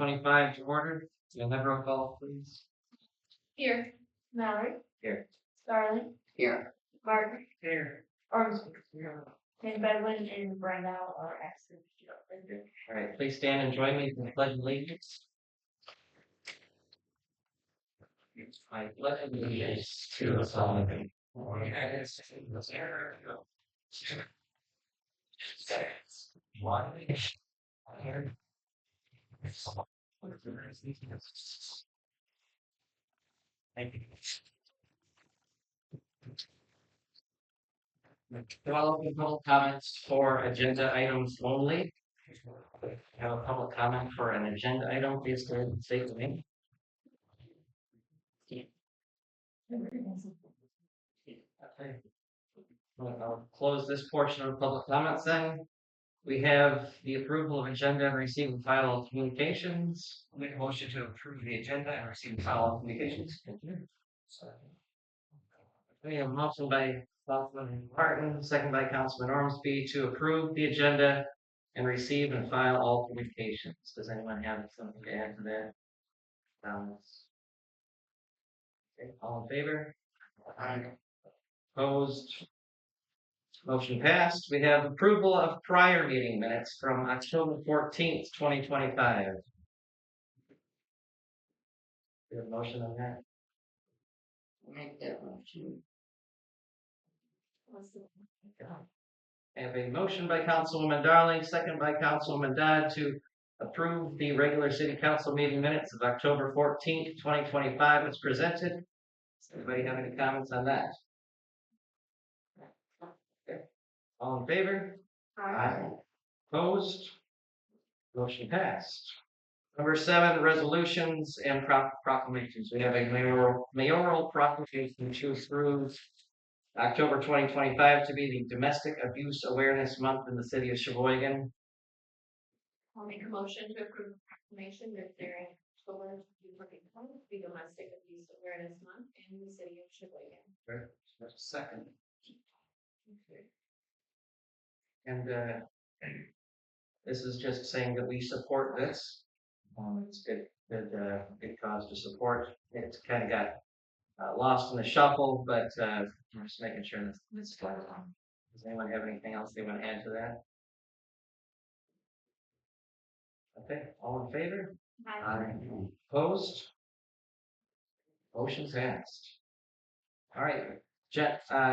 2025 to order. You'll have roll call, please. Here. Mallory. Here. Starling. Here. Martin. Here. Armstrong. And Bedwin and Brenda are absent. All right, please stand and join me in the pledge of allegiance. I pledge allegiance to the flag of the United States of America. One nation, under Thank you. Developing public comments for agenda items only. Have a public comment for an agenda item, please go ahead and state the name. Okay. I'll close this portion of public comments then. We have the approval of agenda and receive and file all communications. I'll make a motion to approve the agenda and receive and file all communications. We have a motion by Councilman Martin, second by Councilman Ormsby to approve the agenda and receive and file all communications. Does anyone have something to add to that? Okay, all in favor? Aye. Opposed? Motion passed. We have approval of prior meeting minutes from October 14th, 2025. We have a motion on that? Make that motion. I have a motion by Councilwoman Darling, second by Councilwoman Dodd to approve the regular city council meeting minutes of October 14th, 2025 as presented. Does anybody have any comments on that? Okay. All in favor? Aye. Opposed? Motion passed. Number 7, resolutions and proclamations. We have a mayoral proclamation to approve October 2025 to be the Domestic Abuse Awareness Month in the city of Cheboygan. I'll make a motion to approve the proclamation that during October 2025 be Domestic Abuse Awareness Month in the city of Cheboygan. Right. Second. Okay. And this is just saying that we support this. It's good cause to support. It's kind of got lost in the shuffle, but we're just making sure that it's going on. Does anyone have anything else they want to add to that? Okay, all in favor? Aye. Opposed? Motion passed. All right,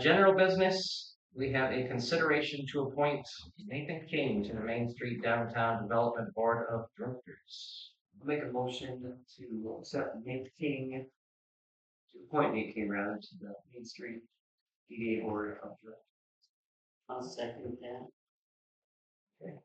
general business. We have a consideration to appoint Nathan King to the Main Street Downtown Development Board of Directors. I'll make a motion to accept Nathan King, to appoint Nathan King rather to the Main Street DDA Board of Directors. I'll second that. Okay.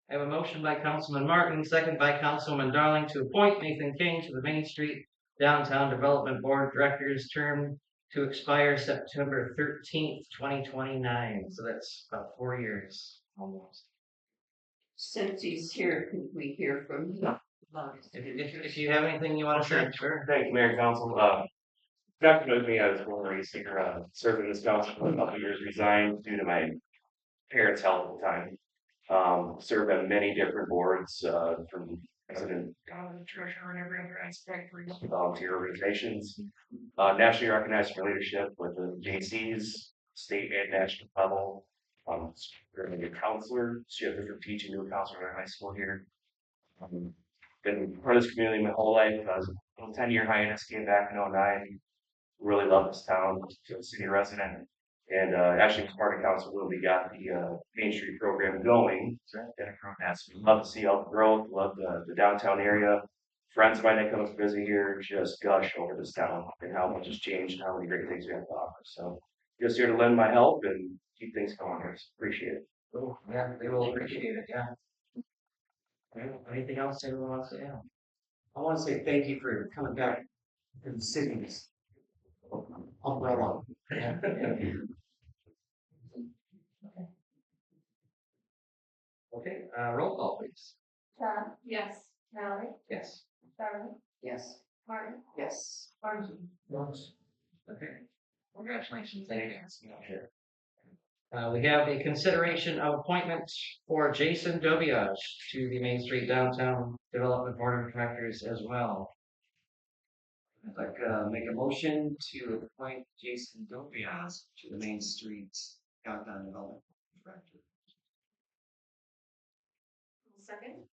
I have a motion by Councilman Martin, second by Councilwoman Darling to appoint Nathan King to the Main Street Downtown Development Board of Directors, term to expire September 13th, 2029. So that's about 4 years almost. Since he's here, could we hear from him? If you have anything you want to say, sure. Thank you, Mayor and Council. Good afternoon to me. I was born and raised here, served in this council for a couple of years, resigned due to my parents' health at the time. Served on many different boards, from president, treasurer, and every other aspect for volunteer organizations. Nationally recognized for leadership with the JCs, state and national level. Currently a counselor, shifted from teaching to a counselor in high school here. Been part of this community my whole life. I was a 10-year hiatus, came back in 2009. Really love this town, a city resident. And actually, as part of council, when we got the Main Street program going, love to see all the growth, love the downtown area. Friends of mine that come up to visit here just gush over this town and how much has changed and how many great things we have to offer. So just here to lend my help and keep things going here. So appreciate it. Cool. Yeah, they will appreciate it. Yeah. Anything else anyone wants to add? I want to say thank you for coming back to the city's umbrella. Yeah. Okay, roll call, please. Todd? Yes. Mallory? Yes. Starling? Yes. Martin? Yes. Armstrong? Okay. Congratulations. Thank you. Sure. We have a consideration of appointment for Jason Dobiage to the Main Street Downtown Development Board of Directors as well. I'd like to make a motion to appoint Jason Dobias to the Main Street Downtown Development Director. Second.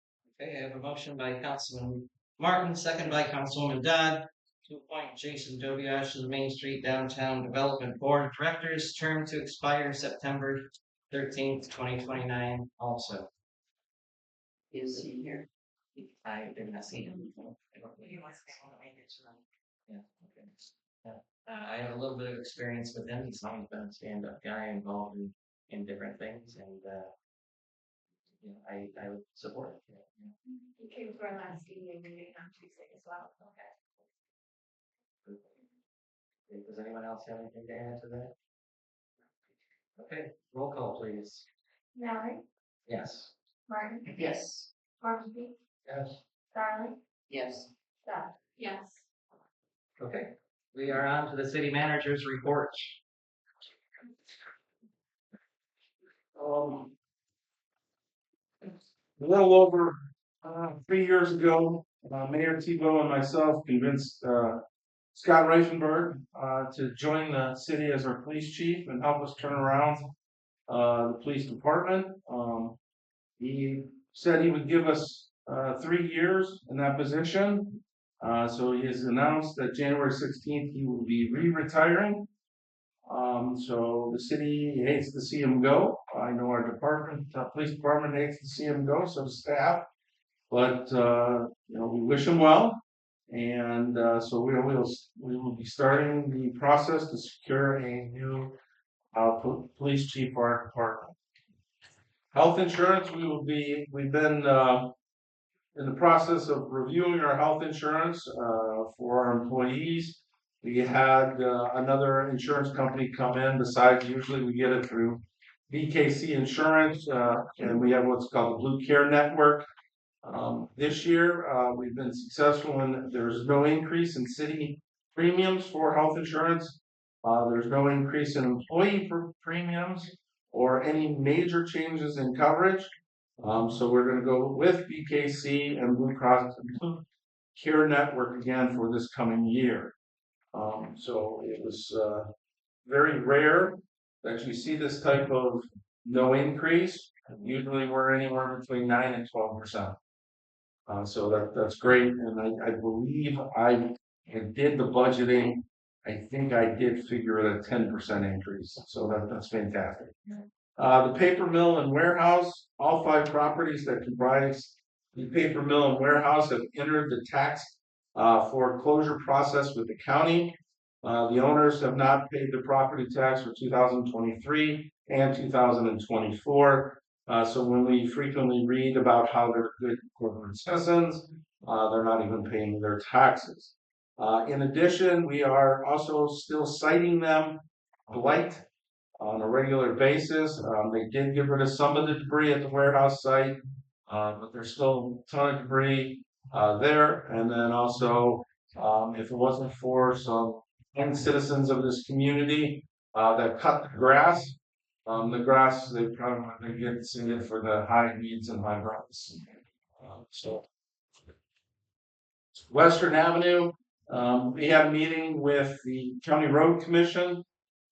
Okay, I have a motion by Councilman Martin, second by Councilwoman Dodd, to appoint Jason Dobiage to the Main Street Downtown Development Board of Directors, term to expire September 13th, 2029 also. Is he here? I did not see him. Yeah, okay. I have a little bit of experience with him. He's always been a stand-up guy involved in different things, and I would support it. Yeah. He came to our last meeting on Tuesday as well. Okay. Does anyone else have anything to add to that? Okay, roll call, please. Mallory, Yes. Martin, Yes. Ormsby, Yes. Darling, Yes. Scott. Yes. Okay, we are on to the city manager's report. A little over 3 years ago, Mayor Tebow and myself convinced Scott Reichenberg to join the city as our police chief and help us turn around the police department. He said he would give us 3 years in that position. So he has announced that January 16th he will be re-retiring. So the city hates to see him go. I know our department, police department hates to see him go, so does staff. But we wish him well, and so we will be starting the process to secure a new police chief for our department. Health insurance, we've been in the process of reviewing our health insurance for our employees. We had another insurance company come in. Besides, usually we get it through BKC Insurance, and we have what's called the Blue Care Network. This year, we've been successful in there's no increase in city premiums for health insurance. There's no increase in employee premiums or any major changes in coverage. So we're going to go with BKC and Blue Cross Blue Care Network again for this coming year. So it was very rare that you see this type of no increase. Usually we're anywhere between 9 and 12%. So that's great, and I believe I did the budgeting. I think I did figure it a 10% increase. So that's fantastic. The paper mill and warehouse, all 5 properties that comprise the paper mill and warehouse have entered the tax foreclosure process with the county. The owners have not paid their property tax for 2023 and 2024. So when we frequently read about how they're good corporate citizens, they're not even paying their taxes. In addition, we are also still citing them blight on a regular basis. They did get rid of some of the debris at the warehouse site, but there's still a ton of debris there. And then also, if it wasn't for some citizens of this community that cut the grass they probably get sued for the high weeds and high grass. So Western Avenue, we had a meeting with the County Road Commission.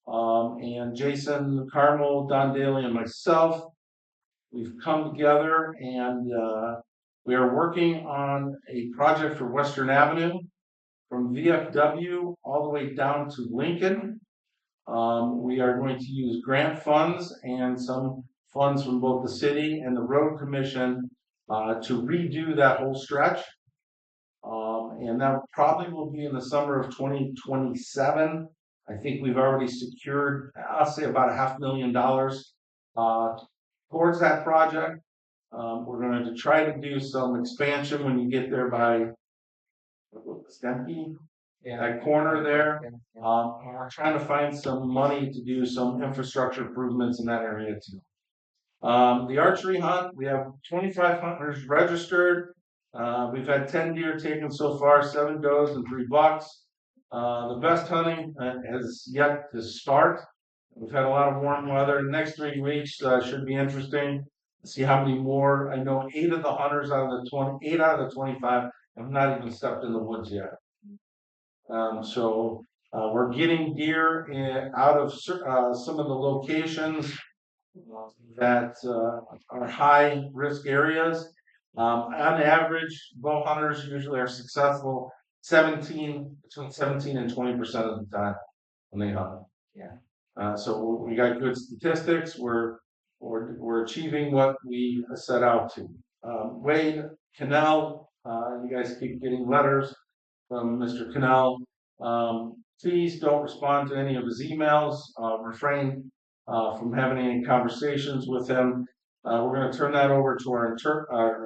And Jason, Carmel, Don Daly, and myself, we've come together and we are working on a project for Western Avenue from VFW all the way down to Lincoln. We are going to use grant funds and some funds from both the city and the road commission to redo that whole stretch. And that probably will be in the summer of 2027. I think we've already secured, I'll say about $500,000 towards that project. We're going to try to do some expansion when you get there by Stempy, that corner there. We're trying to find some money to do some infrastructure improvements in that area too. The archery hunt, we have 25 hunters registered. We've had 10 deer taken so far, 7 does and 3 bucks. The best hunting has yet to start. We've had a lot of warm weather. The next 3 weeks should be interesting. See how many more. I know 8 of the hunters out of the 28 out of the 25 have not even stepped in the woods yet. So we're getting deer out of some of the locations that are high risk areas. On average, bow hunters usually are successful between 17 and 20% of the time when they hunt. So we got good statistics. We're achieving what we set out to. Wade Cannell, you guys keep getting letters from Mr. Cannell. Please don't respond to any of his emails. Refrain from having any conversations with him. We're going to turn that over to our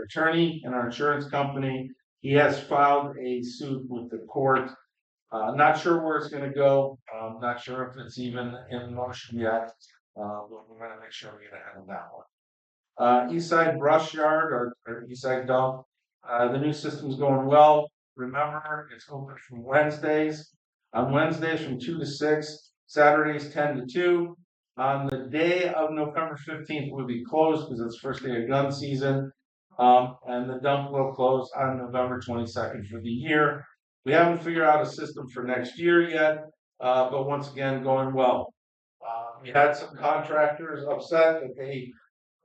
attorney and our insurance company. He has filed a suit with the court. Not sure where it's going to go. Not sure if it's even in motion yet. But we're going to make sure we get ahead of that one. Eastside Brush Yard or Eastside Dump. The new system's going well. Remember, it's open from Wednesdays. On Wednesdays from 2 to 6, Saturdays 10 to 2. On the day of November 15th, we'll be closed because it's the first day of gun season. And the dump will close on November 22nd for the year. We haven't figured out a system for next year yet, but once again, going well. We had some contractors upset that they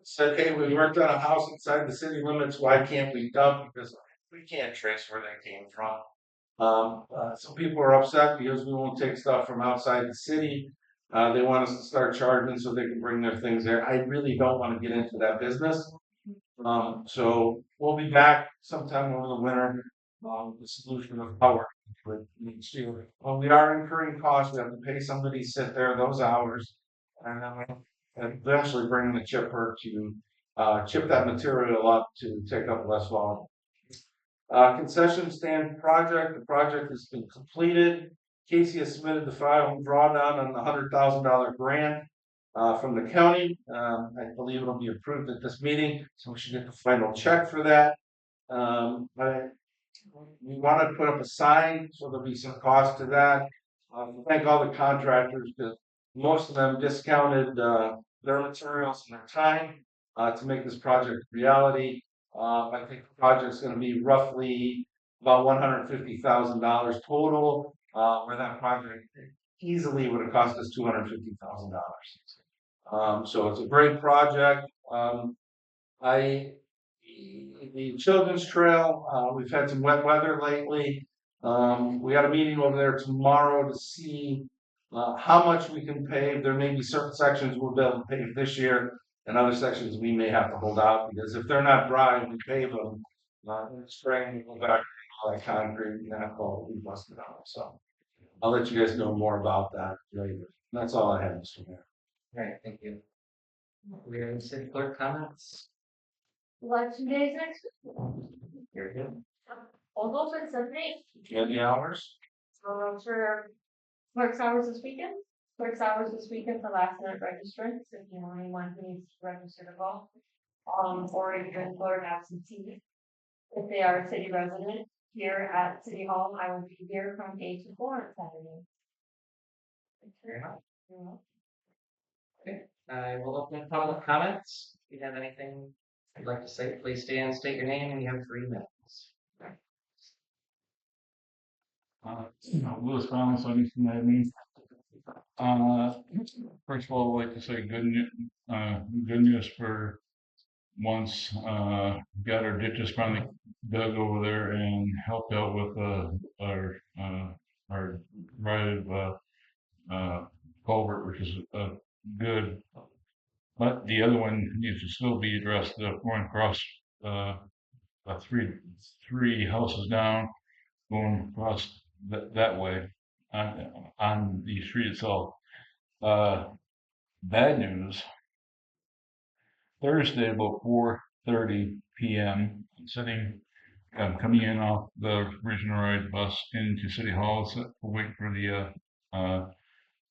said, hey, we worked on a house inside the city limits. Why can't we dump? Because we can't trace where they came from. Some people are upset because we won't take stuff from outside the city. They want us to start charging so they can bring their things there. I really don't want to get into that business. So we'll be back sometime over the winter. The solution of power next year. Well, we are incurring costs. We have to pay somebody to sit there those hours, and then eventually bring the chipper to chip that material up to take up less volume. Concession stand project. The project has been completed. Casey has submitted the final drawdown on the $100,000 grant from the county. I believe it'll be approved at this meeting, so we should get the final check for that. We want to put up a sign, so there'll be some cost to that. Thank all the contractors because most of them discounted their materials and their time to make this project a reality. I think the project's going to be roughly about $150,000 total, where that project easily would have cost us $250,000. So it's a great project. The Children's Trail, we've had some wet weather lately. We got a meeting over there tomorrow to see how much we can pave. There may be certain sections we'll be able to pave this year, and other sections we may have to hold out because if they're not dry and we pave them in the spring, we go back to all that concrete and that all we busted out. So I'll let you guys know more about that later. That's all I have, Mr. Mayor. All right, thank you. We have any city clerk comments? Election days next week. Very good. All open Sunday. Any hours? For clerk's hours this weekend. Clerk's hours this weekend for last minute registrants. If you know anyone who needs to register to vote. Or if you're in Florida absentee. If they are a city resident here at City Hall, I will be here from 8 to 4 on Saturday. Very much. Okay, I will open public comments. If you have anything you'd like to say, please stand, state your name, and you have 3 minutes. Louis Collins, Livingston Avenue. First of all, I'd like to say good news for once got our ditches finally dug over there and helped out with our right of culvert, which is good. But the other one needs to still be addressed. Going across three houses down, going across that way on the street itself. Bad news. Thursday about 4:30 p.m. Coming in off the regional ride bus into City Hall, waiting for the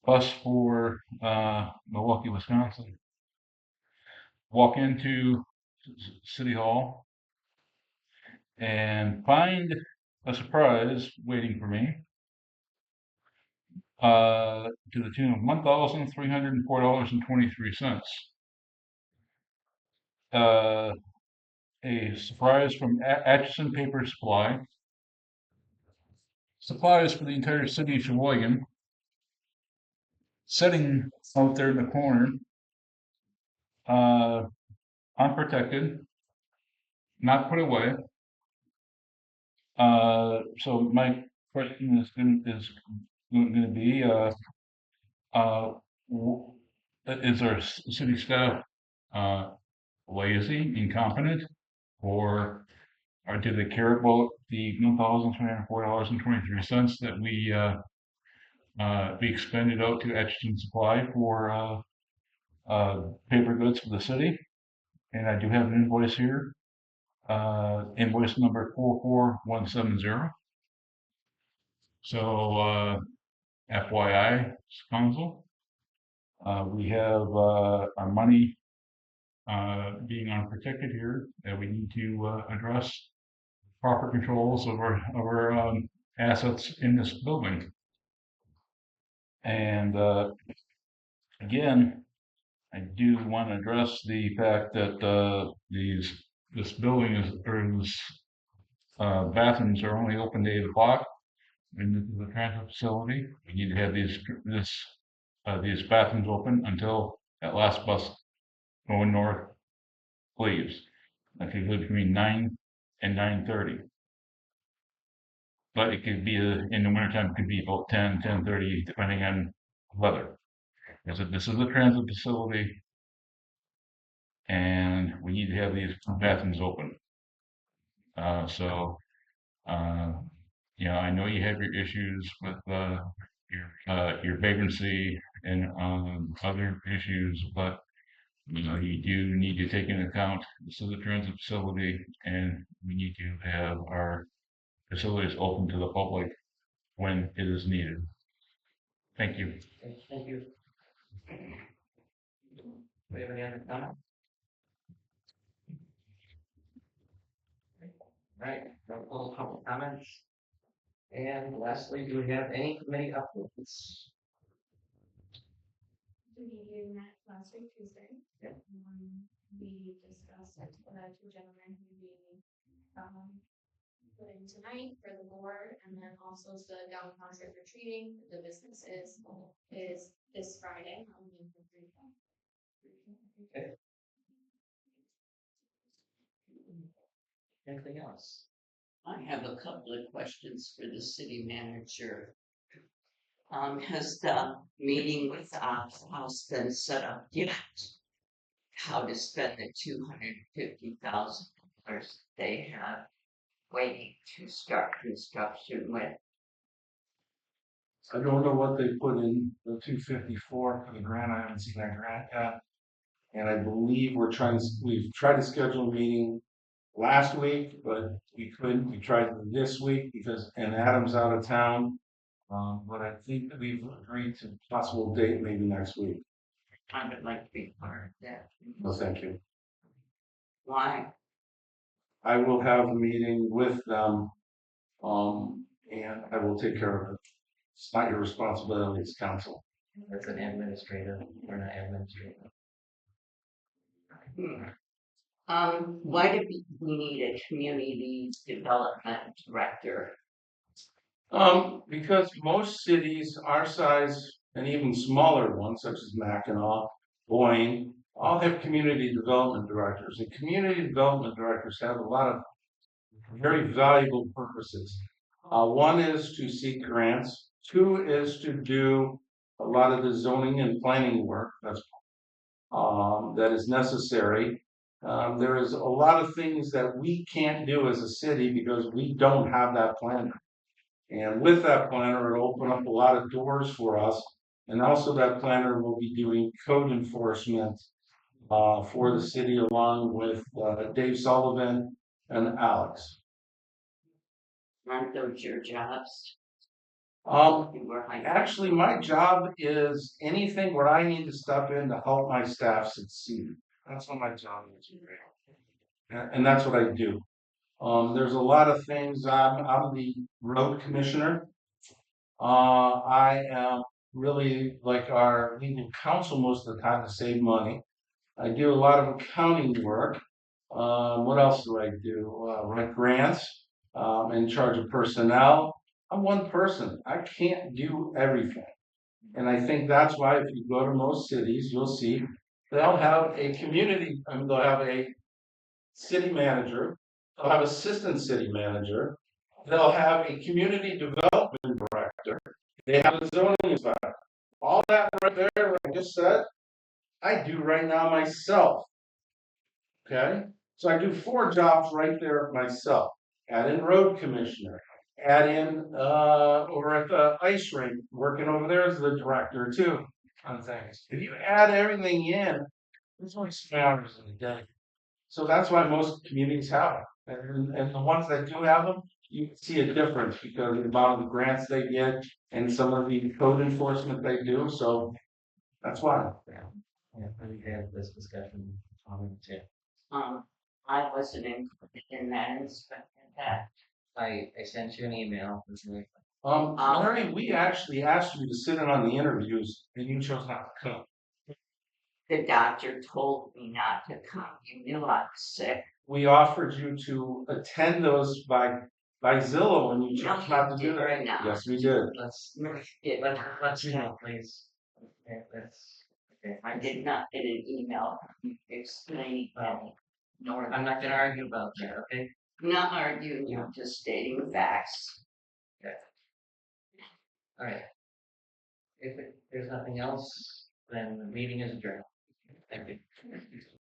bus for Milwaukee, Wisconsin. Walk into City Hall and find a surprise waiting for me. to the tune of $1,304.23. A surprise from Atchison Paper Supply. Supplies for the entire city of Cheboygan. Sitting out there in the corner, uh, unprotected, not put away. So my question is going to be, is our city staff lazy, incompetent, or do they care about the $1,304.23 that we expended out to Etchison Supply for paper goods for the city? And I do have an invoice here, invoice number 44170. So FYI, council, we have our money being unprotected here that we need to address proper controls of our assets in this building. And again, I do want to address the fact that this building is, or this bathrooms are only open to 8 o'clock. And this is a transit facility. We need to have these bathrooms open until that last bus going north leaves. That could be between 9 and 9:30. But it could be in the wintertime, it could be about 10:30, depending on weather. This is a transit facility, and we need to have these bathrooms open. So, I know you have your issues with your vagrancy and other issues, but you do need to take into account this is a transit facility, and we need to have our facilities open to the public when it is needed. Thank you. Okay, thank you. Do we have any other comments? Right, no public comments. And lastly, do we have any committee updates? We met last week, Tuesday. Yep. We discussed two gentlemen who we put in tonight for the board, and then also the downtown trick or treating, the businesses is this Friday. Okay. Anything else? I have a couple of questions for the city manager. Has the meeting with the house been set up yet? How to spend the $250,000 they have waiting to start construction with? I don't know what they put in the 254 for the grant. I haven't seen that grant yet. And I believe we've tried to schedule a meeting last week, but we couldn't. We tried this week and Adam's out of town. But I think we've agreed to possible date maybe next week. I would like to be part of that. Well, thank you. Why? I will have a meeting with them, and I will take care of it. It's not your responsibility as council. That's an administrator, we're not administrator. Why do we need a community development director? Because most cities our size and even smaller ones, such as Mackinac, Boyne, all have community development directors. And community development directors have a lot of very valuable purposes. One is to seek grants. Two is to do a lot of the zoning and planning work that is necessary. There is a lot of things that we can't do as a city because we don't have that planner. And with that planner, it'll open up a lot of doors for us. And also that planner will be doing code enforcement for the city along with Dave Sullivan and Alex. Aren't those your jobs? Actually, my job is anything where I need to step in to help my staff succeed. That's what my job is. And that's what I do. There's a lot of things. I'm the road commissioner. I am really like our legal counsel most of the time to save money. I do a lot of accounting work. What else do I do? Write grants. In charge of personnel. I'm one person. I can't do everything. And I think that's why if you go to most cities, you'll see they'll have a community, I mean, they'll have a city manager, they'll have assistant city manager, they'll have a community development director, they have a zoning inspector. All that right there, what I just said, I do right now myself. Okay, so I do 4 jobs right there myself. Add in road commissioner, add in over at the ice rink, working over there as the director too on things. If you add everything in, there's only 6 hours in a day. So that's why most communities have them. And the ones that do have them, you see a difference because of the amount of grants they get and some of the code enforcement they do. So that's why. Yeah, we had this discussion too. Um, I wasn't included in that inspection that. I sent you an email. Larry, we actually asked you to sit in on the interviews and you chose not to come. The doctor told me not to come. You knew I was sick. We offered you to attend those by Zillow and you chose not to do that. Right now. Yes, we did. Let's, It- let's, please. Okay, let's, okay. I did not get an email explaining that. Nor I'm not gonna argue about that, okay? not arguing, I'm just stating facts. All right. If there's nothing else, then the meeting is adjourned. Thank you.